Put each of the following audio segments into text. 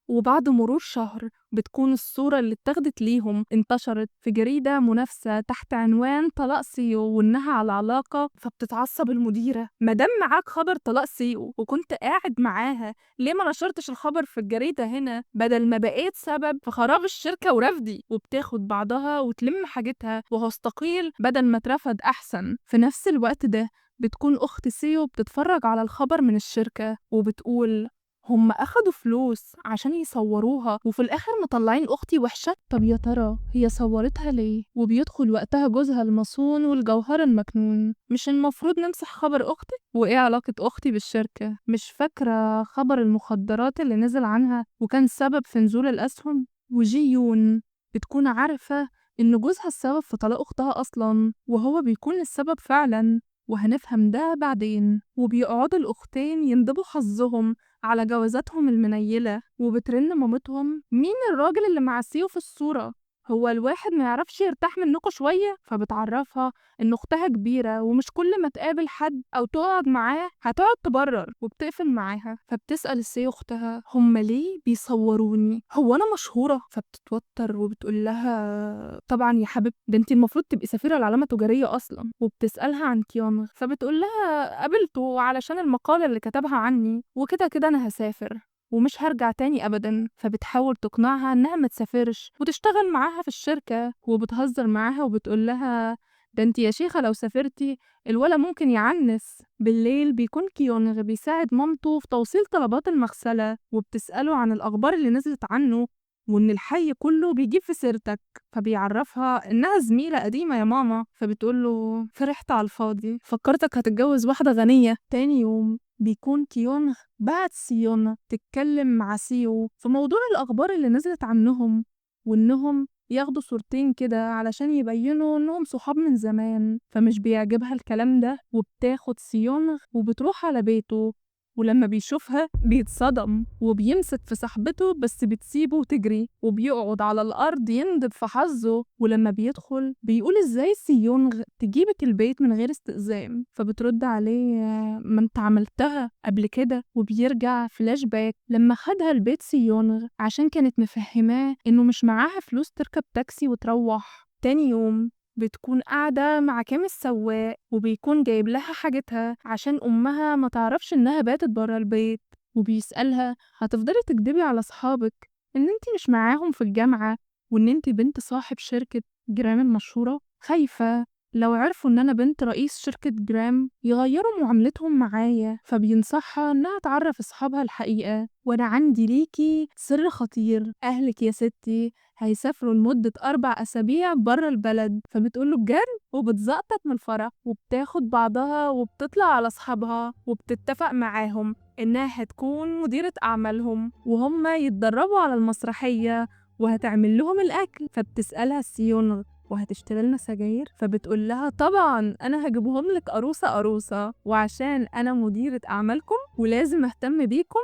وبعد مرور شهر بتكون الصورة اللي اتاخدت ليهم انتشرت في جريدة منافسة تحت عنوان طلاق سيو وإنها على علاقة. فبتتعصب المديرة: مادام معاك خبر طلاق سيو وكنت قاعد معاها، ليه ما نشرتش الخبر في الجريدة هنا بدل ما بقيت سبب في خراب الشركة ورفضي؟ وبتاخد بعضها وتلم حاجتها وهستقيل بدل ما اترفض أحسن. في نفس الوقت ده بتكون أخت سيو بتتفرج على الخبر من الشركة وبتقول: هم أخدوا فلوس عشان يصوروها وفي الآخر مطلعين أختي وحشة؟ طب يا ترى هي صورتها ليه؟ وبيدخل وقتها جوزها المصون والجوهر المكنون: مش المفروض نمسح خبر أختي؟ وإيه علاقة أختي بالشركة؟ مش فاكرة خبر المخدرات اللي نزل عنها وكان سبب في نزول الأسهم؟ وجي يون بتكون عارفة إن جوزها السبب في طلاق أختها أصلاً، وهو بيكون السبب فعلاً، وهنفهم ده بعدين. وبيقعدوا الأختين يندبوا حظهم على جوازاتهم المنيلة، وبترن مامتهم: مين الراجل اللي مع سيو في الصورة؟ هو الواحد ما يعرفش يرتاح منكم شوية؟ فبتعرفها إن أختها كبيرة ومش كل ما تقابل حد أو تقعد معاه هتقعد تبرر، وبتقفل معاها. فبتسأل سيو أختها: هم ليه بيصوروني؟ هو أنا مشهورة؟ فبتتوتر وبتقول لها: طبعا يا حبيبتي، ده انت المفروض تبقي سفيرة لعلامة تجارية أصلا. وبتسألها عن كيونغ، فبتقول لها: قابلته علشان المقالة اللي كتبها عني، وكده كده أنا هسافر ومش هرجع تاني أبدا. فبتحاول تقنعها إنها ما تسافرش وتشتغل معاها في الشركة، وبتهزر معاها وبتقول لها: ده انتي يا شيخة لو سافرتي الولا ممكن يعنس. بالليل بيكون كيونغ بيساعد مامته في توصيل طلبات المغسلة، وبتسأله عن الأخبار اللي نزلت عنه وإن الحي كله بيجيب في سيرتك. فبيعرفها إنها زميلة قديمة يا ماما. فبتقوله: فرحت على الفاضي، فكرتك هتتجوز واحدة غنية. تاني يوم بيكون كيونغ بعت سيون تتكلم مع سيو في موضوع الأخبار اللي نزلت عنهم، وإنهم ياخدوا صورتين كده علشان يبينوا إنهم صحاب من زمان. فمش بيعجبها الكلام ده، وبتاخد سيونغ وبتروح على بيته. ولما بيشوفها بيتصدم وبيمسك في صاحبته، بس بتسيبه وتجري، وبيقعد على الأرض يندب في حظه. ولما بيدخل بيقول: إزاي سيونغ تجيبك البيت من غير استئذان؟ فبترد عليه: ما انت عملتها قبل كده. وبيرجع فلاش باك لما خدها البيت سيونغ عشان كانت مفهماه إنه مش معاها فلوس تركب تاكسي وتروح. تاني يوم بتكون قاعدة مع كام السواق وبيكون جايب لها حاجتها عشان أمها ما تعرفش إنها باتت برا البيت. وبيسألها: هتفضلي تكدبي على صحابك إن انتي مش معاهم في الجامعة وإن انتي بنت صاحب شركة جرام المشهورة؟ خايفة لو عرفوا إن أنا بنت رئيس شركة جرام يغيروا معاملتهم معايا. فبينصحها إنها تعرف أصحابها الحقيقة: وأنا عندي ليكي سر خطير، أهلك يا ستي هيسافروا لمدة 4 أسابيع برا البلد. فبتقوله: بجد؟ وبتزقطط من الفرح وبتاخد بعضها وبتطلع على أصحابها وبتتفق معاهم إنها هتكون مديرة أعمالهم وهم يتدربوا على المسرحية وهتعمل لهم الأكل. فبتسألها سيونغ: وهتشتري لنا سجاير؟ فبتقول لها: طبعا أنا هجيبهم لك أروسة أروسة، وعشان أنا مديرة أعمالكم ولازم أهتم بيكم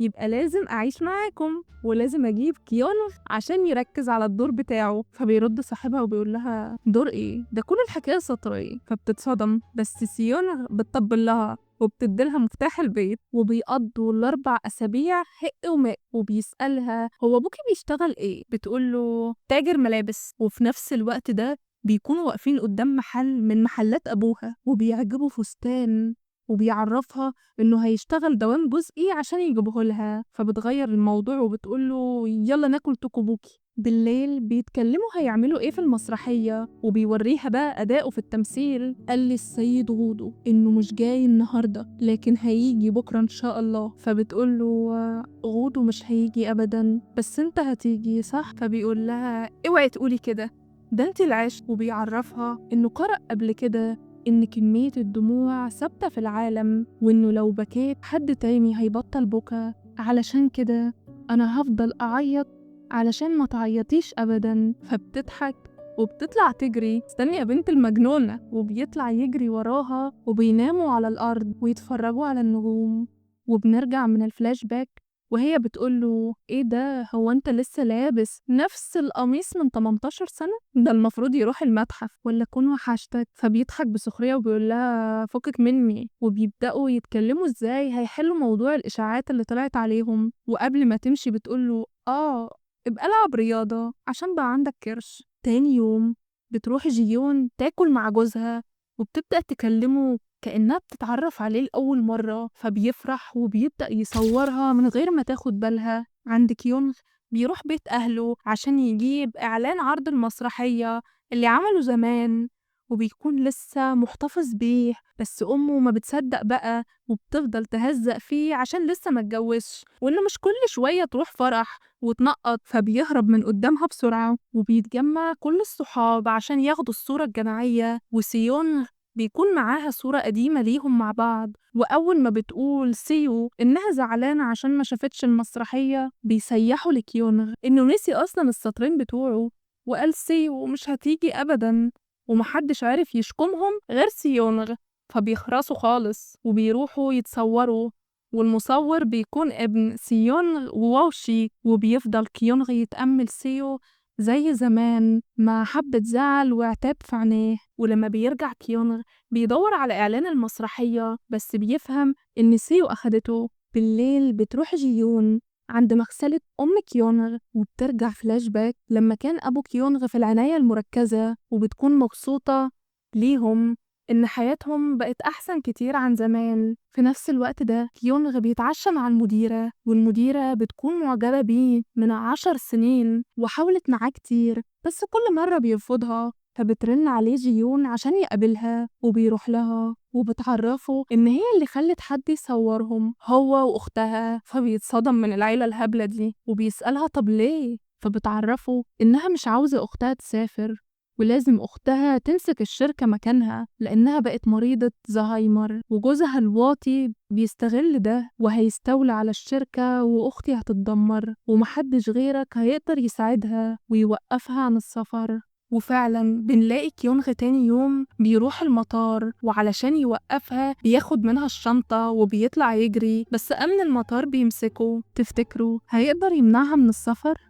يبقى لازم أعيش معاكم، ولازم أجيب كيونغ عشان يركز على الدور بتاعه. فبيرد صاحبها وبيقول لها: دور إيه؟ ده كل الحكاية سطرية. فبتتصدم، بس سيونغ بتطبل لها وبتديلها مفتاح البيت. وبيقضوا ال4 أسابيع حق وماء. وبيسألها: هو أبوكي بيشتغل إيه؟ بتقوله: تاجر ملابس. وفي نفس الوقت ده بيكونوا واقفين قدام محل من محلات أبوها وبيعجبوا فستان، وبيعرفها إنه هيشتغل دوام جزئي عشان يجيبه لها. فبتغير الموضوع وبتقوله: يلا ناكل توكوبوكي. بالليل بيتكلموا هيعملوا ايه في المسرحية، وبيوريها بقى أداؤه في التمثيل. قال لي السيد غودو إنه مش جاي النهاردة لكن هيجي بكرة إن شاء الله. فبتقوله: غودو مش هيجي أبدا، بس انت هتيجي صح؟ فبيقول لها: اوعي تقولي كده، ده انت العشق. وبيعرفها إنه قرأ قبل كده إن كمية الدموع ثابتة في العالم، وإنه لو بكيت حد تاني هيبطل بكا، علشان كده أنا هفضل أعيط علشان ما تعيطيش أبدا. فبتضحك وبتطلع تجري: استني يا بنت المجنونة. وبيطلع يجري وراها وبيناموا على الأرض ويتفرجوا على النجوم. وبنرجع من الفلاش باك وهي بتقوله إيه ده، هو أنت لسه لابس نفس القميص من 18 سنة؟ ده المفروض يروح المتحف ولا أكون وحشتك. فبيضحك بسخرية وبيقول لها فكك مني، وبيبدأوا يتكلموا إزاي هيحلوا موضوع الإشاعات اللي طلعت عليهم. وقبل ما تمشي بتقوله ابقى العب رياضة عشان بقى عندك كرش. تاني يوم بتروح جيون تاكل مع جوزها وبتبدأ تكلمه كأنها بتتعرف عليه لأول مرة، فبيفرح وبيبدأ يصورها من غير ما تاخد بالها. عند كيونغ بيروح بيت أهله عشان يجيب إعلان عرض المسرحية اللي عمله زمان، وبيكون لسه محتفظ بيه، بس أمه ما بتصدق بقى وبتفضل تهزق فيه عشان لسه ما اتجوزش، وإنه مش كل شوية تروح فرح وتنقط. فبيهرب من قدامها بسرعة وبيتجمع كل الصحاب عشان ياخدوا الصورة الجماعية، وسيون بيكون معاها صورة قديمة ليهم مع بعض. وأول ما بتقول سيو إنها زعلانة عشان ما شافتش المسرحية بيسيحوا لكيونغ إنه نسي أصلا السطرين بتوعه، وقال سيو مش هتيجي أبدا، ومحدش عارف يشكمهم غير سيونغ. فبيخرسوا خالص وبيروحوا يتصوروا، والمصور بيكون ابن سيونغ وواوشي، وبيفضل كيونغ يتأمل سيو زي زمان مع حبة زعل وعتاب في عينيه. ولما بيرجع كيونغ بيدور على إعلان المسرحية بس بيفهم إن سيو أخدته. بالليل بتروح جيون عند مغسلة أم كيونغ وبترجع فلاش باك لما كان أبو كيونغ في العناية المركزة، وبتكون مبسوطة ليهم إن حياتهم بقت أحسن كتير عن زمان. في نفس الوقت ده كيونغ بيتعشى مع المديرة، والمديرة بتكون معجبة بيه من 10 سنين وحاولت معاه كتير بس كل مرة بيرفضها. فبترن عليه جيون عشان يقابلها وبيروح لها وبتعرفه إن هي اللي خلت حد يصورهم هو وأختها. فبيتصدم من العيلة الهبلة دي وبيسألها طب ليه؟ فبتعرفه إنها مش عاوزة أختها تسافر ولازم أختها تمسك الشركة مكانها لأنها بقت مريضة زهايمر، وجوزها الواطي بيستغل ده وهيستولى على الشركة وأختي هتتدمر ومحدش غيرك هيقدر يساعدها ويوقفها عن السفر. وفعلا بنلاقي كيونغ تاني يوم بيروح المطار وعلشان يوقفها بياخد منها الشنطة وبيطلع يجري، بس أمن المطار بيمسكه. تفتكروا هيقدر يمنعها من السفر؟